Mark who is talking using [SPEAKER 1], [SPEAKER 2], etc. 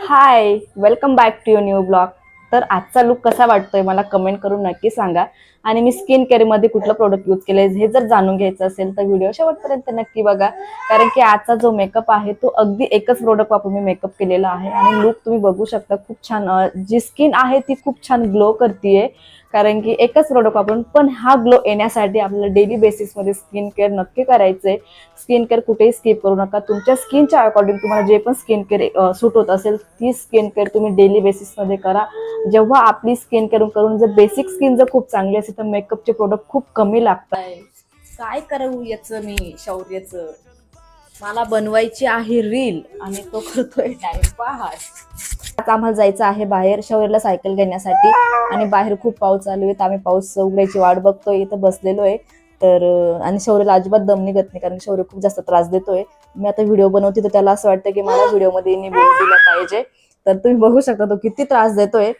[SPEAKER 1] High, welcome back to your new blog. तर आजचा look कसा वाटतोय मला कमेंट करून नक्की सांगा. आणि मी स्किन केअर मध्ये कुठलं प्रोडक्ट यूज केलंय हे जर जाणून घ्यायचं असेल तर व्हिडिओ शेवटपर्यंत नक्की बघा. कारण की आजचा जो मेकअप आहे तो अगदी एकच प्रोडक्ट वापरून मी मेकअप केलेला आहे आणि लुक तुम्ही बघू शकता. खूप छान जी स्किन आहे ती खूप छान ग्लो करतीये. कारण की एकच प्रोडक्ट वापरून पण हा ग्लो येण्यासाठी आपल्याला डेली बेसिसमध्ये स्किन केअर नक्की करायचंय. स्किन केअर कुठेही स्किप करू नका. तुमच्या स्किनच्या अकॉर्डिंग तुम्हाला जे पण स्किन केअर सूट होत असेल ती स्किन केअर तुम्ही डेली बेसिसमध्ये करा. जेव्हा आपली स्किन केअर करून जर बेसिक स्किन जर खूप चांगली असेल तर मेकअपचे प्रोडक्ट खूप कमी लागतात. काय करू याचं मी शौर्याचं. मला बनवायची आहे रील आणि तो करतोय टाइमपास. आज आम्हाला जायचं आहे बाहेर शौर्यला सायकल घेण्यासाठी आणि बाहेर खूप पाऊस चालू आहे. तर आम्ही पाऊस उघडायची वाट बघतोय. इथं बसलेलो आहे. तर आणि शौर्यला अजिबात दम निघत नाही कारण शौर्य खूप जास्त त्रास देतोय. मी आता व्हिडिओ बनवते तर त्याला असं वाटतं की मला व्हिडिओ मध्ये बोलू दिलं पाहिजे. तर तुम्ही बघू शकता तो किती त्रास देतोय.